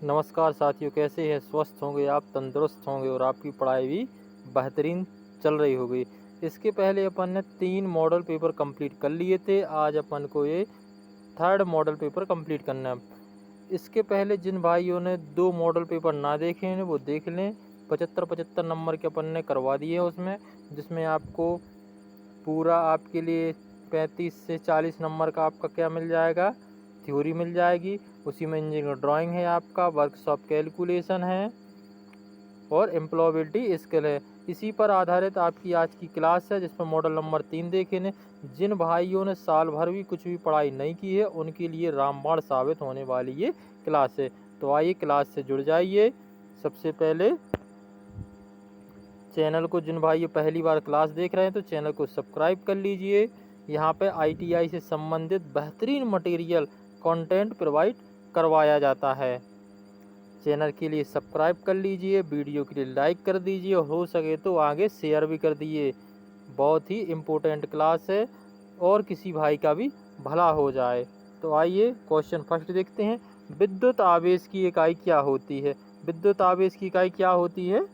नमस्कार साथियों, कैसे हैं? स्वस्थ होंगे आप, तंदुरुस्त होंगे और आपकी पढ़ाई भी बेहतरीन चल रही होगी। इसके पहले अपन ने 3 मॉडल पेपर कंप्लीट कर लिए थे। आज अपन को ये थर्ड मॉडल पेपर कंप्लीट करना है। इसके पहले जिन भाइयों ने 2 मॉडल पेपर ना देखे हैं वो देख लें। 75-75 नंबर के अपन ने करवा दिए हैं उसमें, जिसमें आपको पूरा आपके लिए 35 से 40 नंबर का आपका क्या मिल जाएगा, थ्योरी मिल जाएगी। उसी में इंजीनियरिंग ड्राइंग है, आपका वर्कशॉप कैलकुलेशन है और एम्प्लॉयबिलिटी स्किल है। इसी पर आधारित आपकी आज की क्लास है, जिसमें मॉडल नंबर 3 देखे ने। जिन भाइयों ने साल भर भी कुछ भी पढ़ाई नहीं की है उनके लिए रामबाण साबित होने वाली ये क्लास है। तो आइए क्लास से जुड़ जाइए। सबसे पहले चैनल को, जिन भाई पहली बार क्लास देख रहे हैं तो चैनल को सब्सक्राइब कर लीजिए। यहाँ पे ITI से संबंधित बेहतरीन मटेरियल कंटेंट प्रोवाइड करवाया जाता है। चैनल के लिए सब्सक्राइब कर लीजिए, वीडियो के लिए लाइक कर दीजिए और हो सके तो आगे शेयर भी कर दीजिए। बहुत ही इम्पोर्टेंट क्लास है और किसी भाई का भी भला हो जाए। तो आइए क्वेश्चन फर्स्ट देखते हैं। विद्युत आवेश की इकाई क्या होती है? विद्युत आवेश की इकाई क्या होती है?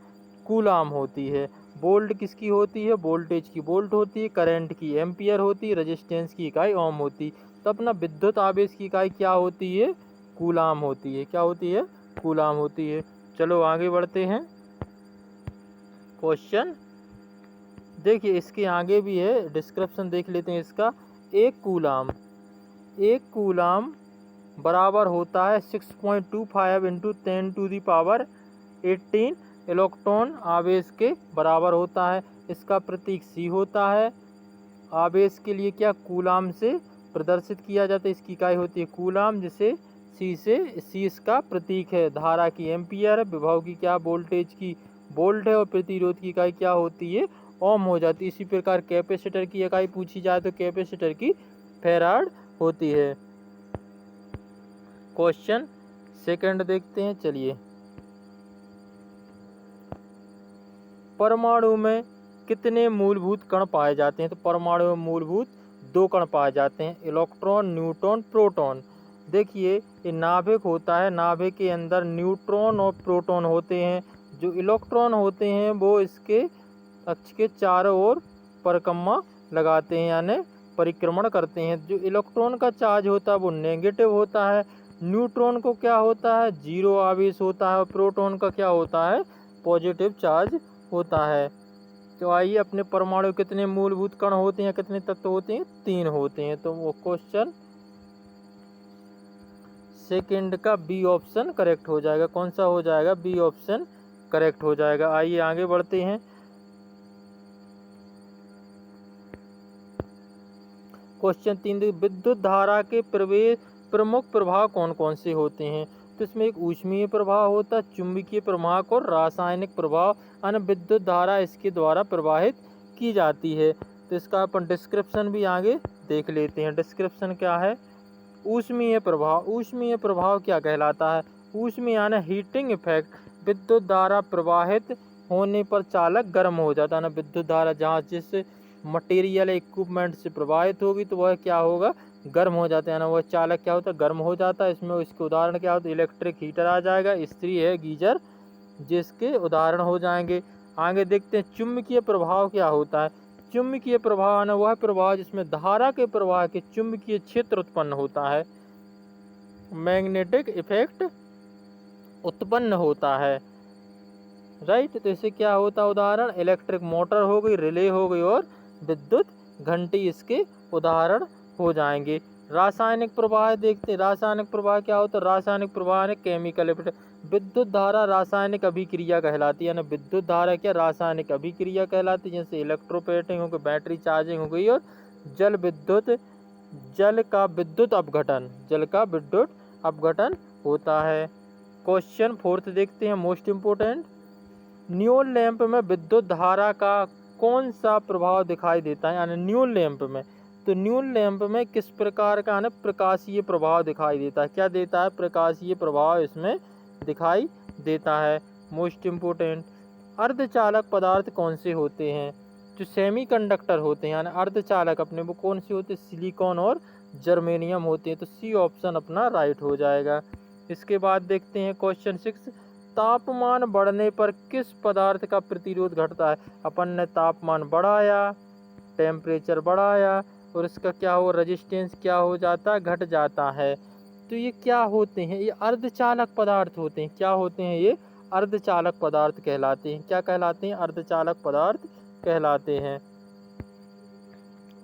कूलाम होती है। वोल्ट किसकी होती है? वोल्टेज की वोल्ट होती है। करंट की एम्पियर होती है। रेजिस्टेंस की इकाई ओम होती। तो अपना विद्युत आवेश की इकाई क्या होती है? कूलाम होती है। क्या होती है? कूलाम होती है। चलो आगे बढ़ते हैं। क्वेश्चन देखिए, इसके आगे भी है, डिस्क्रिप्शन देख लेते हैं इसका। एक कूलाम बराबर होता है 6.25 इंटू 10⁻18 इलेक्ट्रॉन आवेश के बराबर होता है। इसका प्रतीक C होता है। आवेश के लिए क्या कूलाम से प्रदर्शित किया जाता है? इसकी इकाई होती है कूलाम, जिसे C इसका प्रतीक है। धारा की एम्पियर है। विभव की क्या? वोल्टेज की वोल्ट है। और प्रतिरोध की इकाई क्या होती है? ओम हो जाती है। इसी प्रकार कैपेसिटर की इकाई पूछी जाए तो कैपेसिटर की फैराड होती है। क्वेश्चन सेकंड देखते हैं। चलिए, परमाणु में कितने मूलभूत कण पाए जाते हैं? तो परमाणु में मूलभूत 2 कण पाए जाते हैं, इलेक्ट्रॉन, न्यूट्रॉन, प्रोटॉन। देखिए, ये नाभिक होता है। नाभिक के अंदर न्यूट्रॉन और प्रोटॉन होते हैं। जो इलेक्ट्रॉन होते हैं वो इसके अक्ष के चारों ओर परिक्रमा लगाते हैं, यानी परिक्रमण करते हैं। जो इलेक्ट्रॉन का चार्ज होता है वो नेगेटिव होता है। न्यूट्रॉन को क्या होता है? 0 आवेश होता है। और प्रोटॉन का क्या होता है? पॉजिटिव चार्ज होता है। तो आइए, अपने परमाणु कितने मूलभूत कण होते हैं, कितने तत्व होते हैं? 3 होते हैं। तो वो क्वेश्चन सेकंड का बी ऑप्शन करेक्ट हो जाएगा। कौन सा हो जाएगा? बी ऑप्शन करेक्ट हो जाएगा। आइए आगे बढ़ते हैं। क्वेश्चन 3, विद्युत धारा के प्रमुख प्रभाव कौन कौन से होते हैं? तो इसमें एक ऊष्मीय प्रभाव होता है, चुंबकीय प्रभाव और रासायनिक प्रभाव। अन्य विद्युत धारा इसके द्वारा प्रवाहित की जाती है। तो इसका अपन डिस्क्रिप्शन भी आगे देख लेते हैं। डिस्क्रिप्शन क्या है? ऊष्मीय प्रभाव। ऊष्मीय प्रभाव क्या कहलाता है? ऊष्मीय यानी हीटिंग इफेक्ट। विद्युत धारा प्रवाहित होने पर चालक गर्म हो जाता है ना। विद्युत धारा जहाँ जिस मटेरियल इक्विपमेंट से प्रवाहित होगी तो वह क्या होगा? गर्म हो जाता है ना। वह चालक क्या होता है? गर्म हो जाता है। इसमें इसके उदाहरण क्या होते हैं? इलेक्ट्रिक हीटर आ जाएगा, इस्त्री है, गीजर, जिसके उदाहरण हो जाएंगे। आगे देखते हैं चुंबकीय प्रभाव क्या होता है। चुंबकीय प्रभाव ना वह प्रभाव जिसमें धारा के प्रवाह के चुंबकीय क्षेत्र उत्पन्न होता है, मैग्नेटिक इफेक्ट उत्पन्न होता है। राइट, तो इससे क्या होता है? उदाहरण इलेक्ट्रिक मोटर हो गई, रिले हो गई और विद्युत घंटी इसके उदाहरण हो जाएंगे। रासायनिक प्रवाह देखते हैं। रासायनिक प्रवाह क्या होता है? रासायनिक प्रवाह ने केमिकल इफेक्ट। विद्युत धारा रासायनिक अभिक्रिया कहलाती है ना। विद्युत धारा क्या? रासायनिक अभिक्रिया कहलाती है। जैसे इलेक्ट्रोप्लेटिंग हो गई, बैटरी चार्जिंग हो गई और जल का विद्युत अपघटन, जल का विद्युत अपघटन होता है। क्वेश्चन फोर्थ देखते हैं, मोस्ट इम्पोर्टेंट। न्यून लैंप में विद्युत धारा का कौन सा प्रभाव दिखाई देता है? यानी न्यून लैंप में, तो न्यून लैंप में किस प्रकार का ना प्रकाशीय प्रभाव दिखाई देता है? क्या देता है? प्रकाशीय प्रभाव इसमें दिखाई देता है। मोस्ट इम्पोर्टेंट, अर्धचालक पदार्थ कौन से होते हैं? जो सेमीकंडक्टर होते हैं, यानी अर्धचालक अपने वो कौन से होते हैं? सिलिकॉन और जर्मेनियम होते हैं। तो सी ऑप्शन अपना राइट हो जाएगा। इसके बाद देखते हैं क्वेश्चन 6, तापमान बढ़ने पर किस पदार्थ का प्रतिरोध घटता है। अपन ने तापमान बढ़ाया, टेम्परेचर बढ़ाया और इसका क्या हो, रेजिस्टेंस क्या हो जाता है, घट जाता है। तो ये क्या होते हैं, ये अर्धचालक पदार्थ होते हैं। क्या होते हैं ये, अर्धचालक पदार्थ कहलाते हैं। क्या कहलाते हैं, अर्धचालक पदार्थ कहलाते हैं,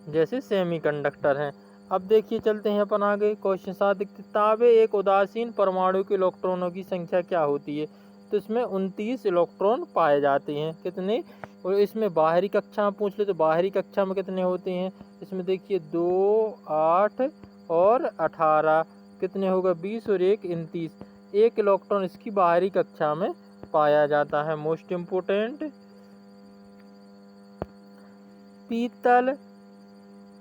जैसे सेमीकंडक्टर हैं। अब देखिए चलते हैं अपन आगे, क्वेश्चन 7 देखते, ताबे एक उदासीन परमाणु के इलेक्ट्रॉनों की संख्या क्या होती है। तो इसमें 29 इलेक्ट्रॉन पाए जाते हैं। कितने, और इसमें बाहरी कक्षा में पूछ ले तो बाहरी कक्षा में कितने होते हैं। इसमें देखिए 2, 8 और 18, कितने होगा, 20 और 1 29। एक इलेक्ट्रॉन इसकी बाहरी कक्षा में पाया जाता है। मोस्ट इम्पोर्टेंट, पीतल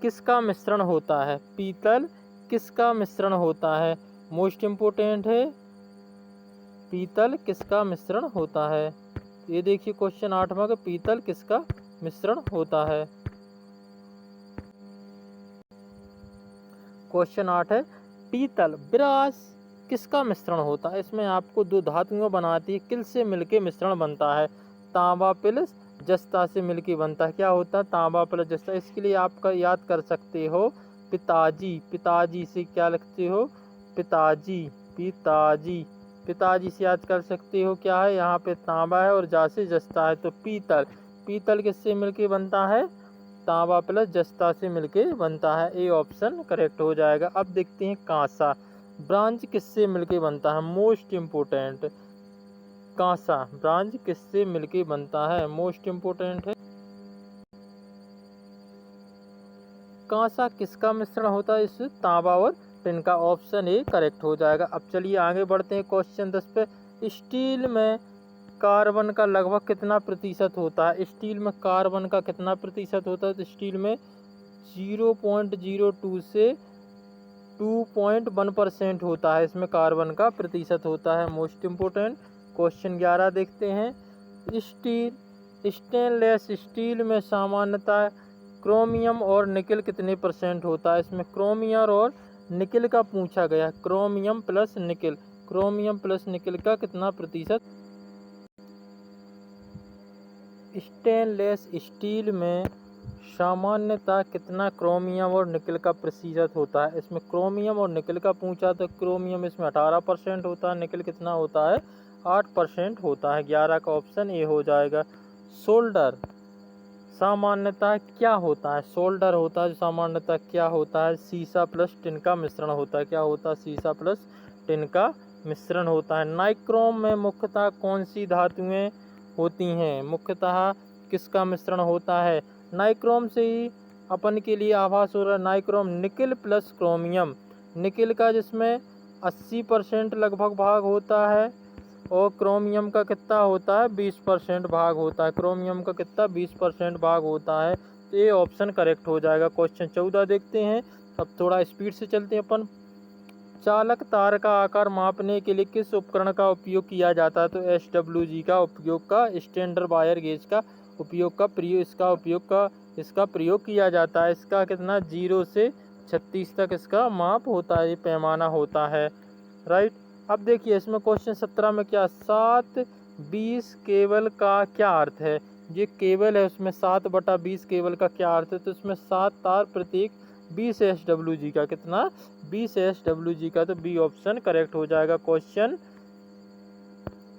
किसका मिश्रण होता है। पीतल किसका मिश्रण होता है, मोस्ट इम्पोर्टेंट है, पीतल किसका मिश्रण होता है। ये देखिए क्वेश्चन 8वां का, पीतल किसका मिश्रण होता है। क्वेश्चन 8 है, पीतल ब्रास किसका मिश्रण होता है। इसमें आपको दो धातुओं बनाती है, किल से मिलके मिश्रण बनता है। तांबा प्लस जस्ता से मिलके बनता है। क्या होता है, तांबा प्लस जस्ता। इसके लिए आपका याद कर सकते हो पिताजी, पिताजी से क्या लिखते हो, पिताजी, पिताजी, पिताजी से याद कर सकते हो क्या है, यहाँ पे तांबा है और जा से जस्ता है, तो पीतल, पीतल किससे मिलके बनता है, तांबा प्लस जस्ता से मिलके बनता है। ए ऑप्शन करेक्ट हो जाएगा। अब देखते हैं कांसा, ब्रांज किससे मिलके बनता है, मोस्ट इम्पोर्टेंट, कांसा ब्रांज किससे मिलके बनता है, मोस्ट इम्पोर्टेंट है। कांसा किसका मिश्रण होता है, इस तांबा और टिन का। ऑप्शन ए करेक्ट हो जाएगा। अब चलिए आगे बढ़ते हैं क्वेश्चन 10 पे, स्टील में कार्बन का लगभग कितना प्रतिशत होता है। स्टील में कार्बन का कितना प्रतिशत होता है, तो स्टील में 0.02 से 2.1% होता है, इसमें कार्बन का प्रतिशत होता है। Most important. क्वेश्चन 11 देखते हैं, स्टील, स्टेनलेस स्टील में सामान्यतः क्रोमियम और निकल कितने % होता है। इसमें क्रोमियम और निकल का पूछा गया, क्रोमियम प्लस निकल, क्रोमियम प्लस निकल का कितना प्रतिशत। स्टेनलेस स्टील में सामान्यतः कितना क्रोमियम और निकल का प्रतिशत होता है। इसमें क्रोमियम और निकल का पूछा तो क्रोमियम इसमें 18% होता है, निकल कितना होता है, 8% होता है। 11 का ऑप्शन ए हो जाएगा। सोल्डर सामान्यतः क्या होता है, सोल्डर होता है सामान्यतः क्या होता है, सीसा प्लस टिन का मिश्रण होता है। क्या होता है, सीसा प्लस टिन का मिश्रण होता है। नाइक्रोम में मुख्यतः कौन सी धातुएं होती हैं, मुख्यतः किसका मिश्रण होता है। नाइक्रोम से ही अपन के लिए आभास हो रहा है, नाइक्रोम निकल प्लस क्रोमियम, निकल का जिसमें 80% लगभग भाग होता है और क्रोमियम का कितना होता है, 20% भाग होता है। क्रोमियम का कितना, 20% भाग होता है। तो ये ऑप्शन करेक्ट हो जाएगा। क्वेश्चन 14 देखते हैं, अब थोड़ा स्पीड से चलते हैं अपन। चालक तार का आकार मापने के लिए किस उपकरण का उपयोग किया जाता है, तो SWG का उपयोग का, स्टैंडर्ड वायर गेज का उपयोग का प्रयोग, इसका प्रयोग किया जाता है। इसका कितना 0 से 36 तक इसका माप होता है, ये पैमाना होता है, राइट। अब देखिए इसमें क्वेश्चन 17 में क्या, 7/20 केबल का क्या अर्थ है। ये केबल है, उसमें 7/20 केबल का क्या अर्थ है, तो इसमें 7 तार प्रत्येक 20 SWG का, कितना 20 SWG का, तो बी ऑप्शन करेक्ट हो जाएगा। क्वेश्चन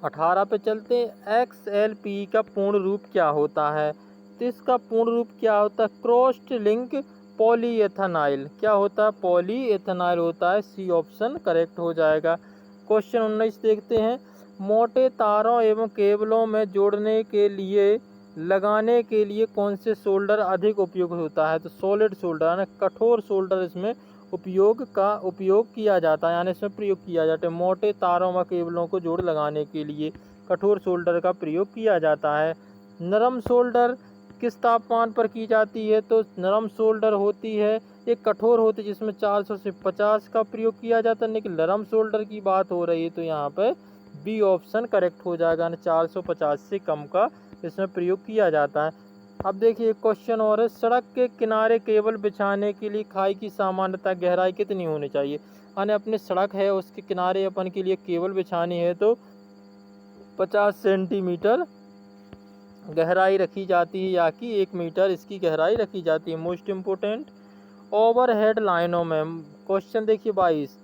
18 पे चलते हैं, XLP का पूर्ण रूप क्या होता है, तो इसका पूर्ण रूप क्या होता है, क्रॉस्ड लिंक पॉलीएथेनाइल। क्या होता है, पॉलीएथेनाइल होता है। सी ऑप्शन करेक्ट हो जाएगा। क्वेश्चन 19 देखते हैं, मोटे तारों एवं केबलों में जोड़ने के लिए लगाने के लिए कौन से सोल्डर अधिक उपयोग होता है, तो सॉलिड सोल्डर यानी कठोर सोल्डर इसमें उपयोग किया जाता है, यानी इसमें प्रयोग किया जाता है। मोटे तारों व केबलों को जोड़ लगाने के लिए कठोर सोल्डर का प्रयोग किया जाता है। नरम सोल्डर किस तापमान पर की जाती है, तो नरम सोल्डर होती है, एक कठोर होती है जिसमें 400 से 50 का प्रयोग किया जाता है, लेकिन नरम सोल्डर की बात हो रही है तो यहाँ पे बी ऑप्शन करेक्ट हो जाएगा, 450 से कम का इसमें प्रयोग किया जाता है। अब देखिए एक क्वेश्चन और है, सड़क के किनारे केबल बिछाने के लिए खाई की सामान्यतः गहराई कितनी होनी चाहिए। यानी अपनी सड़क है उसके किनारे अपन के लिए केबल बिछानी है तो 50 सेंटीमीटर गहराई रखी जाती है या कि 1 मीटर इसकी गहराई रखी जाती है। मोस्ट इम्पोर्टेंट, ओवरहेड लाइनों में क्वेश्चन देखिए 22,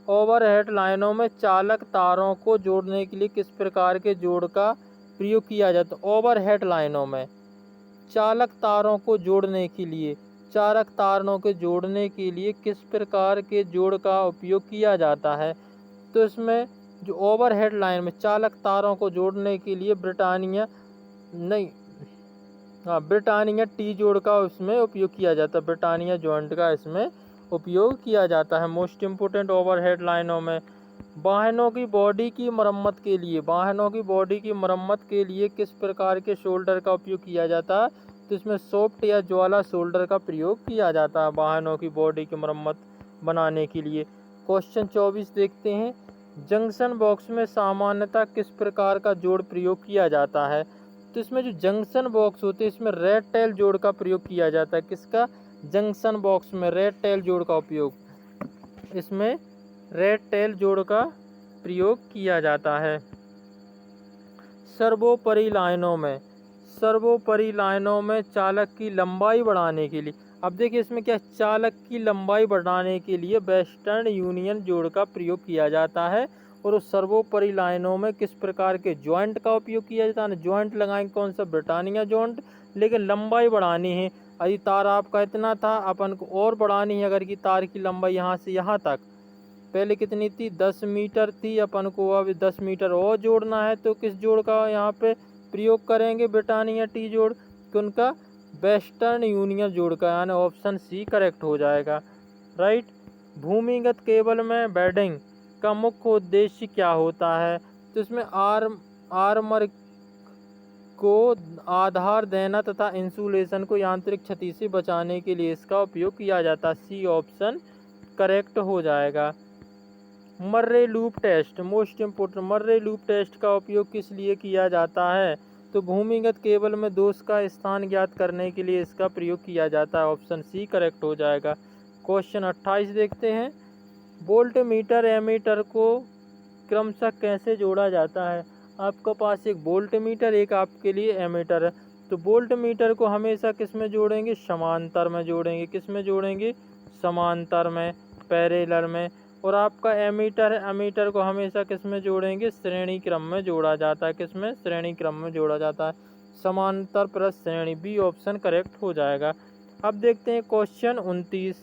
ओवरहेड लाइनों में चालक तारों को जोड़ने के लिए किस प्रकार के जोड़ का प्रयोग किया जाता है। ओवरहेड लाइनों में चालक तारों को जोड़ने के लिए, चालक तारों के जोड़ने के लिए किस प्रकार के जोड़ का उपयोग किया जाता है। तो इसमें जो ओवरहेड लाइन में चालक तारों को जोड़ने के लिए ब्रिटानिया नहीं हाँ ब्रिटानिया टी जोड़ का इसमें उपयोग किया जाता है, ब्रिटानिया जॉइंट का इसमें उपयोग किया जाता है। मोस्ट इम्पोर्टेंट, ओवरहेड लाइनों में वाहनों की बॉडी की मरम्मत के लिए, वाहनों की बॉडी की मरम्मत के लिए किस प्रकार के शोल्डर का उपयोग किया जाता है। तो इसमें सॉफ्ट या ज्वाला शोल्डर का प्रयोग किया जाता है वाहनों की बॉडी की मरम्मत बनाने के लिए। क्वेश्चन 24 देखते हैं, जंक्शन बॉक्स में सामान्यतः किस प्रकार का जोड़ प्रयोग किया जाता है। तो इसमें जो जंक्शन बॉक्स होते हैं इसमें रेड टेल जोड़ का प्रयोग किया जाता है। किसका, जंक्शन बॉक्स में रेड टेल जोड़ का उपयोग, इसमें रेड टेल जोड़ का प्रयोग किया जाता है। सर्वोपरि लाइनों में, सर्वोपरि लाइनों में चालक की लंबाई बढ़ाने के लिए, अब देखिए इसमें क्या, चालक की लंबाई बढ़ाने के लिए वेस्टर्न यूनियन जोड़ का प्रयोग किया जाता है। और उस सर्वोपरि लाइनों में किस प्रकार के जॉइंट का उपयोग किया जाता है। जॉइंट लगाएंगे कौन सा, ब्रिटानिया जॉइंट, लेकिन लंबाई बढ़ानी है। यदि तार आपका इतना था अपन को और बढ़ानी है, अगर की तार की लंबाई यहाँ से यहाँ तक पहले कितनी थी 10 मीटर थी, अपन को अब 10 मीटर और जोड़ना है। तो किस जोड़ का यहाँ पे प्रयोग करेंगे, ब्रिटानिया टी जोड़, कि उनका वेस्टर्न यूनियन जोड़ का, यानी ऑप्शन सी करेक्ट हो जाएगा। राइट। भूमिगत केबल में बेडिंग का मुख्य उद्देश्य क्या होता है। तो इसमें आर्मर को आधार देना तथा इंसुलेशन को यांत्रिक क्षति से बचाने के लिए इसका उपयोग किया जाता है। सी ऑप्शन करेक्ट हो जाएगा। मर्रे लूप टेस्ट, मोस्ट इम्पोर्टेंट, मर्रे लूप टेस्ट का उपयोग किस लिए किया जाता है। तो भूमिगत केबल में दोष का स्थान ज्ञात करने के लिए इसका प्रयोग किया जाता है। ऑप्शन सी करेक्ट हो जाएगा। क्वेश्चन 28 देखते हैं, वोल्ट मीटर एमीटर को क्रमशः कैसे जोड़ा जाता है। आपके पास एक वोल्ट मीटर, एक आपके लिए एमीटर है। तो वोल्ट मीटर को हमेशा किस में जोड़ेंगे, समांतर में जोड़ेंगे। किस में जोड़ेंगे, समांतर में, पैरेलल में। और आपका एमीटर है, एमीटर को हमेशा किस में जोड़ेंगे, श्रेणी क्रम में जोड़ा जाता है। किस में, श्रेणी क्रम में जोड़ा जाता है। समांतर प्लस श्रेणी, बी ऑप्शन करेक्ट हो जाएगा। अब देखते हैं क्वेश्चन 29,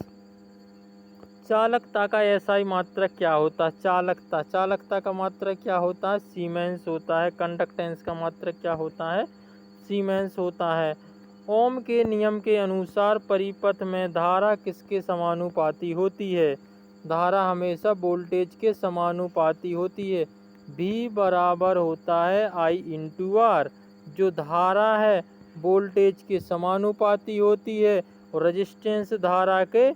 चालकता का एसआई मात्रक क्या होता है। चालकता, चालकता का मात्रक क्या होता है, सीमेंस होता है। कंडक्टेंस का मात्रक क्या होता है, सीमेंस होता है। ओम के नियम के अनुसार परिपथ में धारा किसके समानुपाती होती है। धारा हमेशा वोल्टेज के समानुपाती होती है। V बराबर होता है I इंटू आर। जो धारा है वोल्टेज के समानुपाती होती है और रेजिस्टेंस धारा के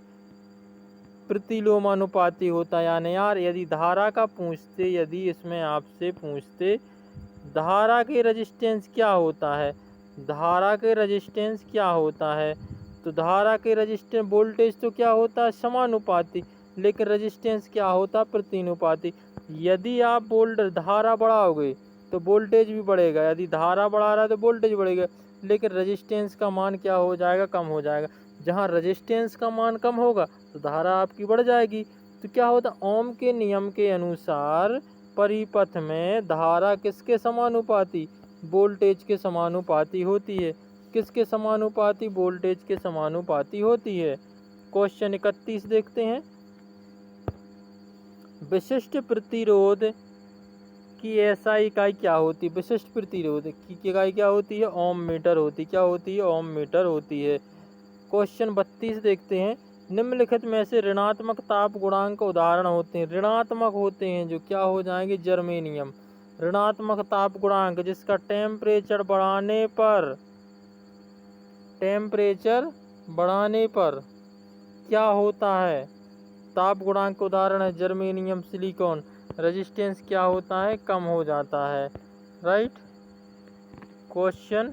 प्रतिलोमानुपाती होता है। यानी यार यदि धारा का पूछते, यदि इसमें आपसे पूछते धारा के रेजिस्टेंस क्या होता है, धारा के रेजिस्टेंस क्या होता है, तो धारा के रेजिस्टेंस, वोल्टेज तो क्या होता है समानुपाती, लेकिन रेजिस्टेंस क्या होता है प्रतिनुपाती। यदि आप धारा बढ़ाओगे तो वोल्टेज भी बढ़ेगा, यदि धारा बढ़ा रहा है तो वोल्टेज बढ़ेगा, लेकिन रेजिस्टेंस का मान क्या हो जाएगा, कम हो जाएगा। जहाँ रेजिस्टेंस का मान कम होगा तो धारा आपकी बढ़ जाएगी। तो क्या होता, ओम के नियम के अनुसार परिपथ में धारा किसके समानुपाती, वोल्टेज के समानुपाती होती है। किसके समानुपाती, वोल्टेज के समानुपाती होती है। क्वेश्चन 31 देखते हैं, विशिष्ट प्रतिरोध की एसआई इकाई क्या होती है। विशिष्ट प्रतिरोध की इकाई क्या होती है, ओम मीटर होती, क्या होती है, ओम मीटर होती है। क्वेश्चन 32 देखते हैं, निम्नलिखित में से ऋणात्मक ताप गुणांक उदाहरण होते हैं। ऋणात्मक होते हैं जो क्या हो जाएंगे, जर्मेनियम। ऋणात्मक ताप गुणांक जिसका टेम्परेचर बढ़ाने पर, टेम्परेचर बढ़ाने पर क्या होता है, ताप गुणांक उदाहरण है जर्मेनियम, सिलिकॉन। रेजिस्टेंस क्या होता है, कम हो जाता है। राइट। क्वेश्चन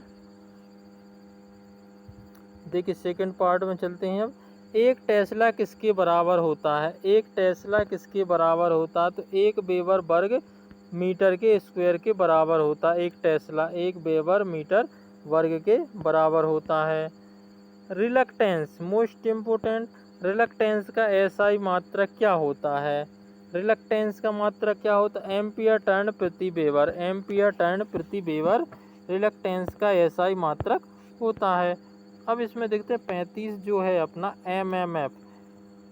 देखिए सेकंड पार्ट में चलते हैं अब। एक टेस्ला किसके बराबर होता है? एक टेस्ला किसके बराबर होता है? तो एक वेबर वर्ग मीटर के स्क्वायर के बराबर होता है। एक टेस्ला एक वेबर मीटर वर्ग के बराबर होता है। रिलक्टेंस मोस्ट इम्पोर्टेंट, रिलक्टेंस का एसआई मात्रक क्या होता है? रिलक्टेंस का मात्रक क्या होता है? एम्पियर टर्न प्रति वेबर, एम्पियर टर्न प्रति वेबर रिलक्टेंस का एसआई मात्रक होता है। अब इसमें देखते हैं 35 जो है अपना एमएमएफ,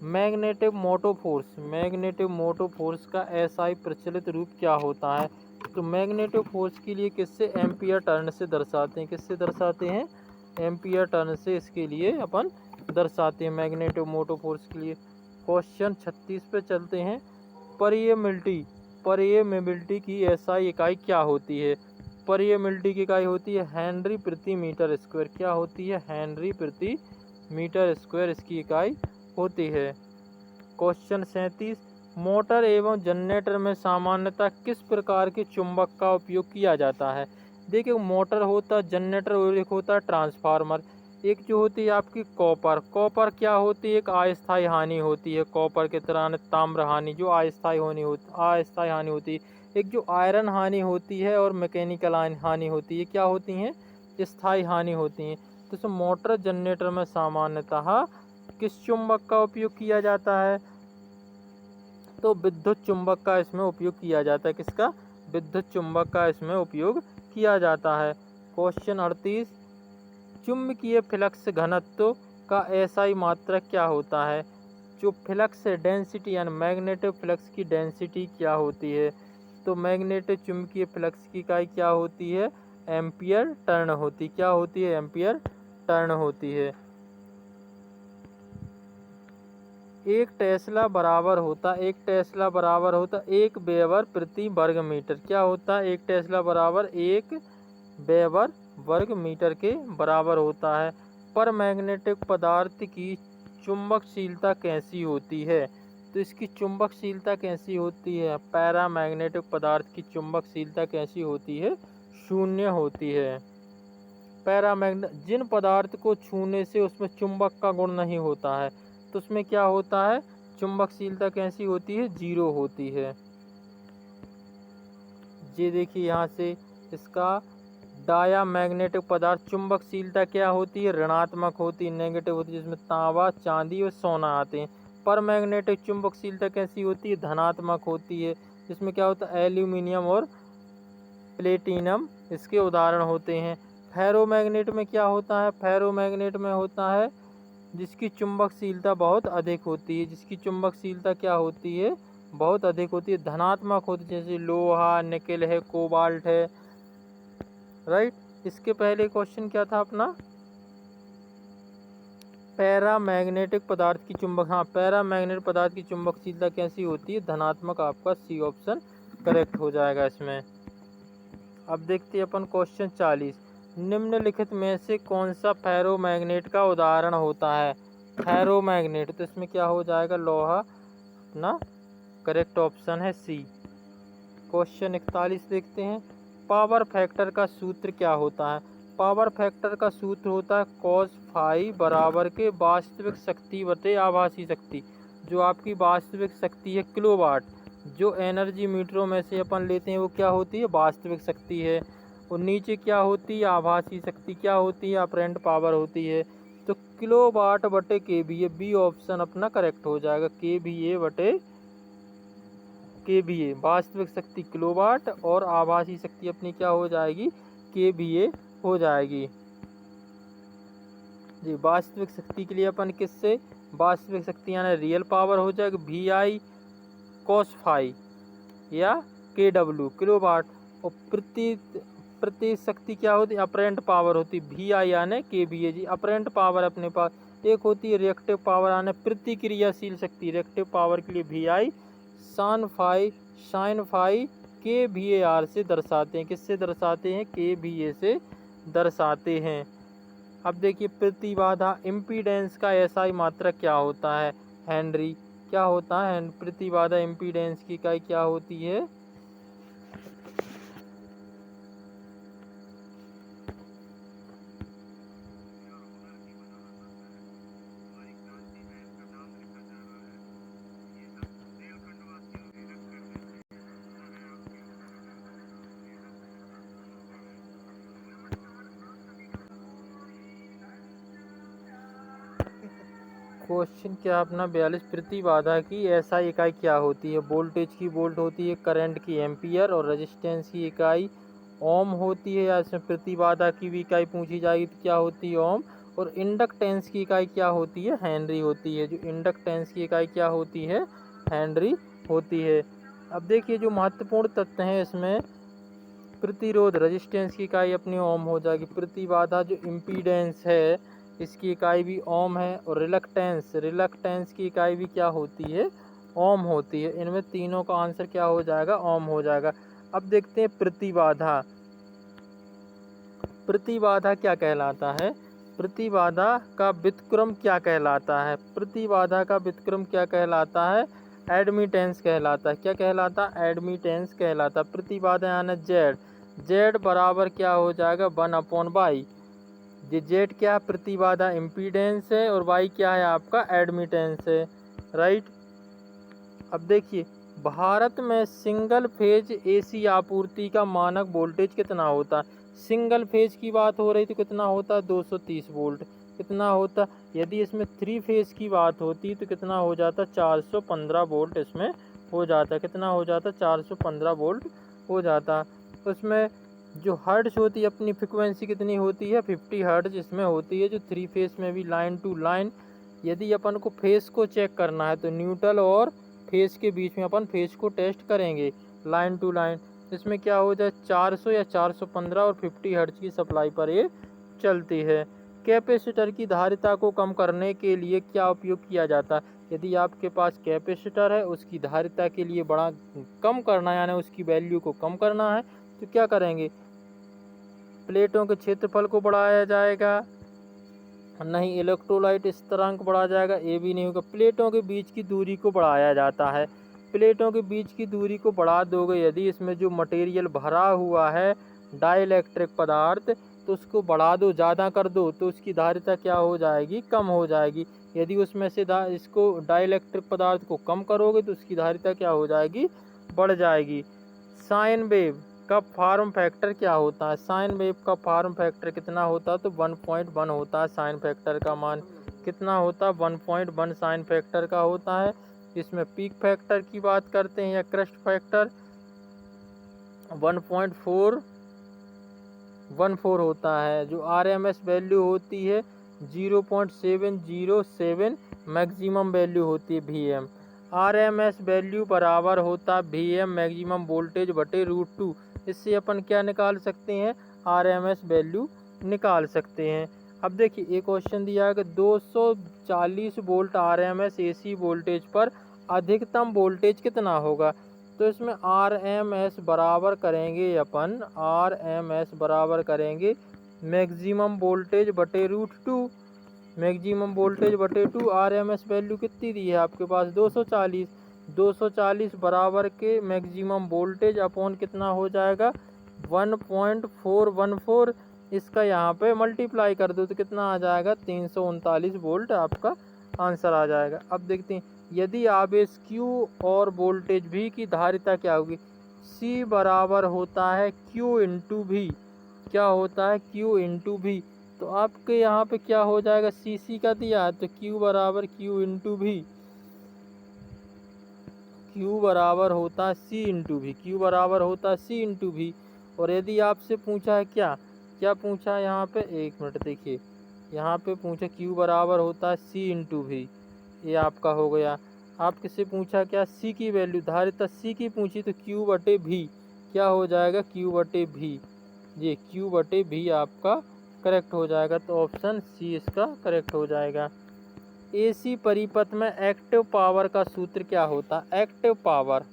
मैग्नेटिक मोटो फोर्स, मैग्नेटिक मोटो फोर्स का एसआई प्रचलित रूप क्या होता है? तो मैग्नेटिक फोर्स के लिए किससे एम्पियर टर्न से दर्शाते हैं? किससे दर्शाते हैं? एम्पियर टर्न से इसके लिए अपन दर्शाते हैं मैग्नेटिक मोटो फोर्स के लिए। क्वेश्चन 36 पे चलते हैं। परिएबिलिटी, परिएबिलिटी की एसआई इकाई क्या होती है? परिएबिलिटी की इकाई होती है हेनरी प्रति मीटर स्क्वायर। क्या होती है? हेनरी प्रति मीटर स्क्वायर इसकी इकाई होती है। क्वेश्चन 37, मोटर एवं जनरेटर में सामान्यतः किस प्रकार के चुंबक का उपयोग किया जाता है? देखिए मोटर होता है, जनरेटर और एक होता है ट्रांसफार्मर। एक जो होती है आपकी कॉपर, कॉपर क्या होती है? एक अस्थायी हानि होती है। कॉपर के तरह ताम्र हानि जो अस्थायी हानि होती है। एक जो आयरन हानि होती है और मैकेनिकल हानि होती है, क्या होती हैं? स्थायी हानि होती हैं। तो इसमें मोटर जनरेटर में सामान्यतः किस चुंबक का उपयोग किया जाता है? तो विद्युत चुंबक का इसमें उपयोग किया जाता है। किसका? विद्युत चुंबक का इसमें उपयोग किया जाता है। क्वेश्चन 38, चुंबकीय फ्लक्स घनत्व का एसआई मात्रक क्या होता है? जो फ्लक्स डेंसिटी यानी मैग्नेटिक फ्लक्स की डेंसिटी क्या होती है? तो मैग्नेटिक चुंबकीय फ्लक्स की इकाई क्या होती है? एम्पियर टर्न होती। क्या होती है? एम्पियर टर्न होती है। एक टेस्ला बराबर होता, एक टेस्ला बराबर होता एक वेबर प्रति वर्ग मीटर। क्या होता है? एक टेस्ला बराबर एक वेबर वर्ग मीटर के बराबर होता है। पर मैग्नेटिक पदार्थ की चुंबकशीलता कैसी होती है? तो इसकी चुंबकशीलता कैसी होती है? पैरामैग्नेटिक पदार्थ की चुंबकशीलता कैसी होती है? शून्य होती है। जिन पदार्थ को छूने से उसमें चुंबक का गुण नहीं होता है तो उसमें क्या होता है? चुंबकशीलता कैसी होती है? जीरो होती है। ये देखिए यहाँ से इसका डायामैग्नेटिक पदार्थ चुंबकशीलता क्या होती है? ऋणात्मक होती है, नेगेटिव होती है, जिसमें तांबा चांदी और सोना आते हैं। पर मैग्नेटिक चुंबकशीलता कैसी होती है? धनात्मक होती है, जिसमें क्या होता है? एल्यूमिनियम और प्लेटिनम इसके उदाहरण होते हैं। फेरोमैग्नेट में क्या होता है? फेरोमैग्नेट में होता है जिसकी चुंबकशीलता बहुत अधिक होती है। जिसकी चुंबकशीलता क्या होती है? बहुत अधिक होती है, धनात्मक होती है, जैसे लोहा, निकेल है, कोबाल्ट है। राइट। इसके पहले क्वेश्चन क्या था अपना? पैरामैग्नेटिक पदार्थ की पैरामैग्नेटिक पदार्थ की चुंबकशीलता कैसी होती है? धनात्मक। आपका सी ऑप्शन करेक्ट हो जाएगा इसमें। अब देखते हैं अपन क्वेश्चन 40, निम्नलिखित में से कौन सा फेरोमैग्नेट का उदाहरण होता है? फेरोमैग्नेट, तो इसमें क्या हो जाएगा? लोहा अपना करेक्ट ऑप्शन है सी। क्वेश्चन 41 देखते हैं, पावर फैक्टर का सूत्र क्या होता है? पावर फैक्टर का सूत्र होता है cos फाई बराबर के वास्तविक शक्ति बटे आभासी शक्ति। जो आपकी वास्तविक शक्ति है किलोवाट, जो एनर्जी मीटरों में से अपन लेते हैं वो क्या होती है? वास्तविक शक्ति है। और नीचे क्या होती है? आभासी शक्ति। क्या होती है? अपरेंट पावर होती है। तो किलोवाट बटे केवीए, बी ऑप्शन अपना करेक्ट हो जाएगा। केवीए बटे केवीए, वास्तविक शक्ति किलोवाट और आभासी शक्ति अपनी क्या हो जाएगी? केवीए हो जाएगी। जी वास्तविक शक्ति के लिए अपन किससे? वास्तविक शक्ति यानी रियल पावर हो जाएगी वी आई कॉस फाई या के डब्ल्यू किलोवाट। और प्रति शक्ति क्या होती है? अपरेंट पावर होती है वी आई यानी के वी ए। जी अपरेंट पावर अपने पास एक होती है रिएक्टिव पावर यानी प्रतिक्रियाशील शक्ति। रिएक्टिव पावर के लिए वी आई साइन फाई के वी ए आर से दर्शाते हैं। किससे दर्शाते हैं? के वी ए से दर्शाते हैं। अब देखिए प्रतिबाधा इम्पीडेंस का एसआई मात्रक क्या होता है? हेनरी। क्या होता है? प्रतिबाधा इम्पीडेंस की इकाई क्या होती है? क्वेश्चन क्या अपना 42 प्रतिबाधा की एसआई इकाई क्या होती है? वोल्टेज की वोल्ट होती है, करंट की एम्पियर और रेजिस्टेंस की इकाई ओम होती है। या इसमें प्रतिबाधा की भी इकाई पूछी जाएगी तो क्या होती है? ओम। और इंडक्टेंस की इकाई क्या होती है? हेनरी होती है। जो इंडक्टेंस की इकाई क्या होती है? हेनरी होती है। अब देखिए जो महत्वपूर्ण तथ्य हैं इसमें, प्रतिरोध रेजिस्टेंस की इकाई अपनी ओम हो जाएगी। प्रतिबाधा जो इम्पीडेंस है इसकी इकाई भी ओम है। और रिलक्टेंस की इकाई भी क्या होती है? ओम होती है। इनमें तीनों का आंसर क्या हो जाएगा? ओम हो जाएगा। अब देखते हैं प्रतिबाधा। प्रतिबाधा क्या कहलाता है? प्रतिबाधा का व्युत्क्रम क्या कहलाता है? प्रतिबाधा का व्युत्क्रम क्या कहलाता है? एडमिटेंस कहलाता है। क्या कहलाता है? एडमिटेंस कहलाता। प्रतिबाधा यानी जेड बराबर क्या हो जाएगा? 1/y। ये जेड क्या है? प्रतिबाधा इम्पीडेंस है और वाई क्या है? आपका एडमिटेंस है। राइट। अब देखिए भारत में सिंगल फेज एसी आपूर्ति का मानक वोल्टेज कितना होता है? सिंगल फेज की बात हो रही तो कितना होता है? 230 वोल्ट। कितना होता? यदि इसमें 3 फेज की बात होती तो कितना हो जाता? 415 वोल्ट इसमें हो जाता। कितना हो जाता? 415 वोल्ट हो जाता। उसमें जो हर्ट्ज होती है अपनी फ्रिक्वेंसी कितनी होती है? 50 हर्ट्ज इसमें होती है। जो 3 फेज में भी लाइन टू लाइन, यदि अपन को फेज को चेक करना है तो न्यूट्रल और फेज के बीच में अपन फेज को टेस्ट करेंगे लाइन टू लाइन। इसमें क्या हो जाए? 400 या 415 और 50 हर्ट्ज की सप्लाई पर ये चलती है। कैपेसिटर की धारिता को कम करने के लिए क्या उपयोग किया जाता है? यदि आपके पास कैपेसिटर है उसकी धारिता के लिए बड़ा कम करना है यानी उसकी वैल्यू को कम करना है तो क्या करेंगे? प्लेटों के क्षेत्रफल को बढ़ाया जाएगा। नहीं, इलेक्ट्रोलाइट स्थिरांक बढ़ाया जाएगा, ये भी नहीं होगा। प्लेटों के बीच की दूरी को बढ़ाया जाता है। प्लेटों के बीच की दूरी को बढ़ा दोगे यदि इसमें जो मटेरियल भरा हुआ है डाइलेक्ट्रिक पदार्थ तो उसको बढ़ा दो, ज़्यादा कर दो तो उसकी धारिता क्या हो जाएगी? कम हो जाएगी। यदि उसमें से इसको डाइलेक्ट्रिक पदार्थ को कम करोगे तो उसकी धारिता क्या हो जाएगी? बढ़ जाएगी। साइन वेव का फॉर्म फैक्टर क्या होता है? साइन वेव का फॉर्म फैक्टर कितना होता है? तो 1.1 होता है। साइन फैक्टर का मान कितना होता है? 1.1 साइन फैक्टर का होता है। इसमें पीक फैक्टर की बात करते हैं या क्रस्ट फैक्टर 1.414 होता है। जो RMS वैल्यू होती है 0.707 मैक्सिमम वैल्यू होती है VM। RMS वैल्यू बराबर होता है VM मैक्सिमम वोल्टेज बटे √2। इससे अपन क्या निकाल सकते हैं? RMS वैल्यू निकाल सकते हैं। अब देखिए एक क्वेश्चन दिया है कि 240 वोल्ट RMS AC वोल्टेज पर अधिकतम वोल्टेज कितना होगा? तो इसमें RMS बराबर करेंगे अपन, RMS बराबर करेंगे मैक्सिमम वोल्टेज बटे √2। मैक्सिमम वोल्टेज बटे 2। RMS वैल्यू कितनी दी है आपके पास? 240। 240 बराबर के मैक्सिमम वोल्टेज अपॉन कितना हो जाएगा? 1.414। इसका यहाँ पे मल्टीप्लाई कर दो तो कितना आ जाएगा? 339 वोल्ट आपका आंसर आ जाएगा। अब देखते हैं यदि आवेश Q और वोल्टेज V की धारिता क्या होगी? C बराबर होता है Q इंटू V। क्या होता है? Q into V। तो आपके यहाँ पे क्या हो जाएगा? CC का दिया है तो Q बराबर Q इंटू V। Q बराबर होता है C इंटू V। Q बराबर होता है C इंटू V। और यदि आपसे पूछा है क्या क्या पूछा है यहाँ पे? एक मिनट देखिए, यहाँ पे पूछा Q बराबर होता है C इंटू V। ये आपका हो गया। आप किससे पूछा? क्या C की वैल्यू, धारिता C की पूछी तो Q बटे V। क्या हो जाएगा? Q बटे V। ये Q बटे V आपका करेक्ट हो जाएगा। तो ऑप्शन C इसका करेक्ट हो जाएगा। AC परिपथ में एक्टिव पावर का सूत्र क्या होता है? एक्टिव पावर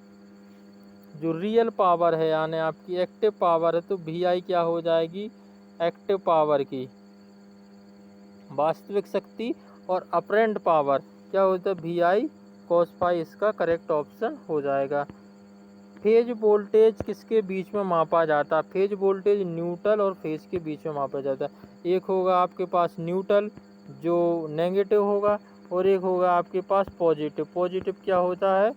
जो रियल पावर है यानी आपकी एक्टिव पावर है तो VI क्या हो जाएगी? एक्टिव पावर की वास्तविक शक्ति और अपरेंट पावर क्या होता है? VI cos फाई इसका करेक्ट ऑप्शन हो जाएगा। फेज वोल्टेज किसके बीच में मापा जाता है? फेज वोल्टेज न्यूट्रल और फेज के बीच में मापा जाता है। एक होगा आपके पास न्यूट्रल जो नेगेटिव होगा और एक होगा आपके पास पॉजिटिव। पॉजिटिव क्या होता है?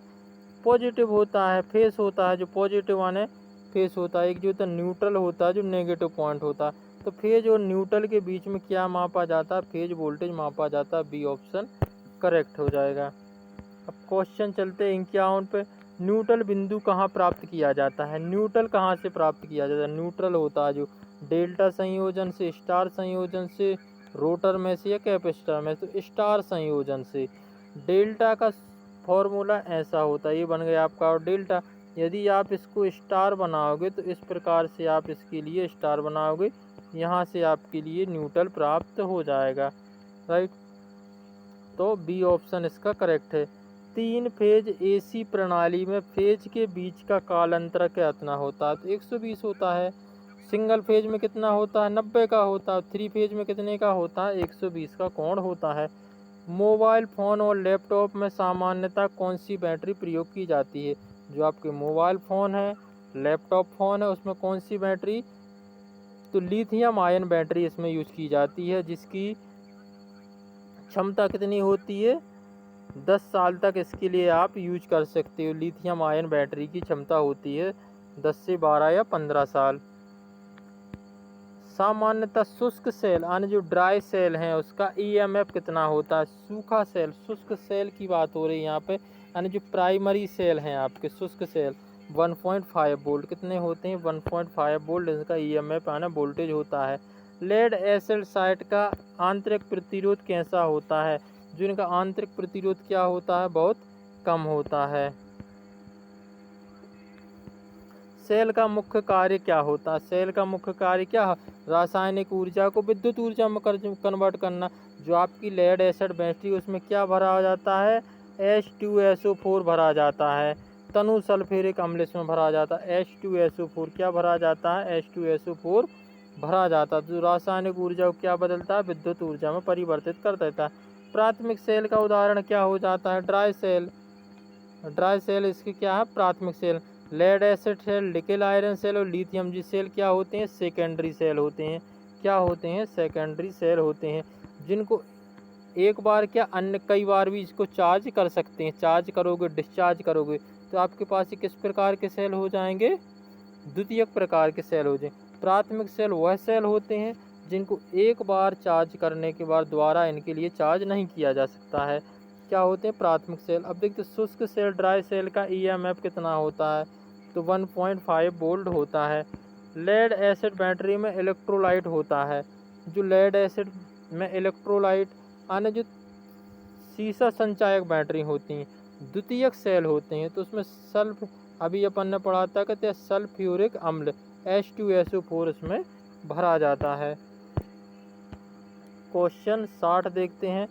पॉजिटिव होता है। फेस होता है जो पॉजिटिव आने फेस होता है। एक जो होता है न्यूट्रल होता है जो नेगेटिव पॉइंट होता है। तो फेज और न्यूट्रल के बीच में क्या मापा जाता है? फेज वोल्टेज मापा जाता है। बी ऑप्शन करेक्ट हो जाएगा। अब क्वेश्चन चलते हैं 51 पे। न्यूट्रल बिंदु कहाँ प्राप्त किया जाता है? न्यूट्रल कहाँ से प्राप्त किया जाता है? न्यूट्रल होता है जो डेल्टा संयोजन से, स्टार संयोजन से, रोटर में से या कैपेसिटर में। तो स्टार संयोजन से। डेल्टा का फॉर्मूला ऐसा होता है, ये बन गया आपका और डेल्टा। यदि आप इसको स्टार बनाओगे तो इस प्रकार से आप इसके लिए स्टार बनाओगे, यहाँ से आपके लिए न्यूट्रल प्राप्त हो जाएगा। राइट, तो बी ऑप्शन इसका करेक्ट है। 3 फेज एसी प्रणाली में फेज के बीच का कालांतर कितना होता है? तो 120 होता है। सिंगल फेज में कितना होता है? 90 का होता है। 3 फेज में कितने का होता है? 120 का कोण होता है। मोबाइल फ़ोन और लैपटॉप में सामान्यतः कौन सी बैटरी प्रयोग की जाती है? जो आपके मोबाइल फ़ोन है, लैपटॉप फ़ोन है, उसमें कौन सी बैटरी? तो लिथियम आयन बैटरी इसमें यूज की जाती है, जिसकी क्षमता कितनी होती है? 10 साल तक इसके लिए आप यूज कर सकते हो। लिथियम आयन बैटरी की क्षमता होती है 10 से 12 या 15 साल। सामान्यतः शुष्क सेल यानी जो ड्राई सेल हैं उसका ईएमएफ कितना होता है? सूखा सेल, शुष्क सेल की बात हो रही है यहाँ पे, यानी जो प्राइमरी सेल हैं आपके शुष्क सेल 1.5 वोल्ट कितने होते हैं? 1.5 वोल्ट इसका ईएमएफ यानी वोल्टेज होता है। लेड एसिड साइट का आंतरिक प्रतिरोध कैसा होता है? जो इनका आंतरिक प्रतिरोध क्या होता है? बहुत कम होता है। सेल का मुख्य कार्य क्या होता है? सेल का मुख्य कार्य क्या है? रासायनिक ऊर्जा को विद्युत ऊर्जा में कन्वर्ट करना। जो आपकी लेड एसिड बैटरी उसमें क्या भरा जाता है? H2SO4 भरा जाता है। तनु सल्फ्यूरिक अम्ल इसमें भरा जाता है। H2SO4 क्या भरा जाता है? H2SO4 भरा जाता है। जो रासायनिक ऊर्जा को क्या बदलता है? विद्युत ऊर्जा में परिवर्तित कर देता है। प्राथमिक सेल का उदाहरण क्या हो जाता है? Dry cell. ड्राई सेल इसके क्या है? प्राथमिक cell. Lead acid cell, nickel iron cell और लिथियम जी सेल क्या होते हैं? सेकेंडरी सेल होते हैं। क्या होते हैं? सेकेंडरी सेल होते हैं, जिनको एक बार क्या अन्य कई बार भी इसको चार्ज कर सकते हैं। चार्ज करोगे, डिस्चार्ज करोगे तो आपके पास किस प्रकार के सेल हो जाएंगे? द्वितीयक प्रकार के सेल हो जाएंगे। प्राथमिक सेल वह सेल होते हैं जिनको एक बार चार्ज करने के बाद दोबारा इनके लिए चार्ज नहीं किया जा सकता है। क्या होते हैं? प्राथमिक सेल। अब देखते शुष्क सेल ड्राई सेल का ईएमएफ कितना होता है? तो 1.5 वोल्ट होता है। लेड एसिड बैटरी में इलेक्ट्रोलाइट होता है। जो लेड एसिड में इलेक्ट्रोलाइट यानी जो सीसा संचायक बैटरी होती हैं, द्वितीयक सेल होते हैं, तो उसमें सल्फ, अभी अपन ने पढ़ा था कहते हैं सल्फ्यूरिक अम्ल H2SO4 इसमें भरा जाता है। क्वेश्चन 60 देखते हैं।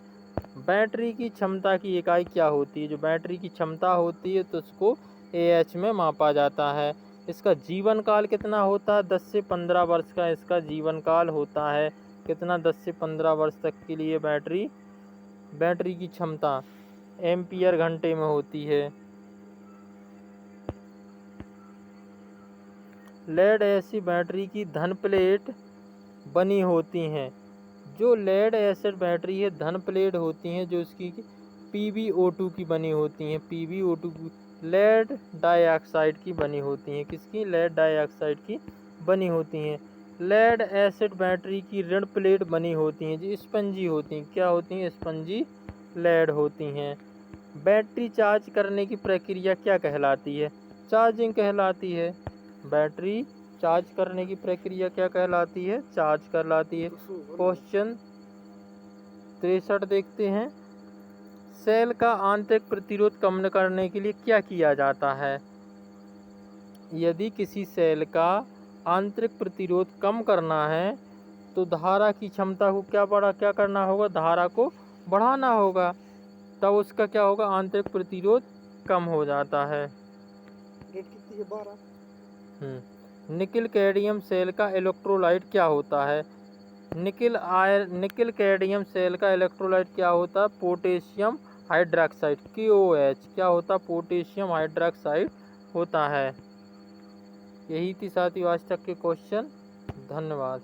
बैटरी की क्षमता की इकाई क्या होती है? जो बैटरी की क्षमता होती है तो उसको AH में मापा जाता है। इसका जीवन काल कितना होता है? 10 से 15 वर्ष का इसका जीवन काल होता है। कितना? 10 से 15 वर्ष तक के लिए बैटरी की क्षमता एम्पियर घंटे में होती है। लेड एसिड बैटरी की धन प्लेट बनी होती हैं। जो लेड एसिड बैटरी है धन प्लेट होती हैं, जो इसकी PbO2 की बनी होती हैं। PbO2 लेड डाइऑक्साइड की बनी होती हैं। किसकी? लेड डाइऑक्साइड की बनी होती हैं। लेड एसिड बैटरी की ऋण प्लेट बनी होती हैं, जो स्पंजी होती हैं। क्या होती हैं? स्पंजी लेड होती हैं। बैटरी चार्ज करने की प्रक्रिया क्या कहलाती है? चार्जिंग कहलाती है। बैटरी चार्ज करने की प्रक्रिया क्या कहलाती है? चार्ज कहलाती है। क्वेश्चन 63 देखते हैं। सेल का आंतरिक प्रतिरोध कम करने के लिए क्या किया जाता है? यदि किसी सेल का आंतरिक प्रतिरोध कम करना है तो धारा की क्षमता को क्या करना होगा? धारा को बढ़ाना होगा, तब उसका क्या होगा? आंतरिक प्रतिरोध कम हो जाता है। कितनी है? 12। निकिल कैडमियम सेल का इलेक्ट्रोलाइट क्या होता है? निकिल कैडमियम सेल का इलेक्ट्रोलाइट क्या होता है? Potassium hydroxide KOH। क्या होता? पोटेशियम हाइड्रोक्साइड होता है। यही थी साथियों आज तक के क्वेश्चन। धन्यवाद।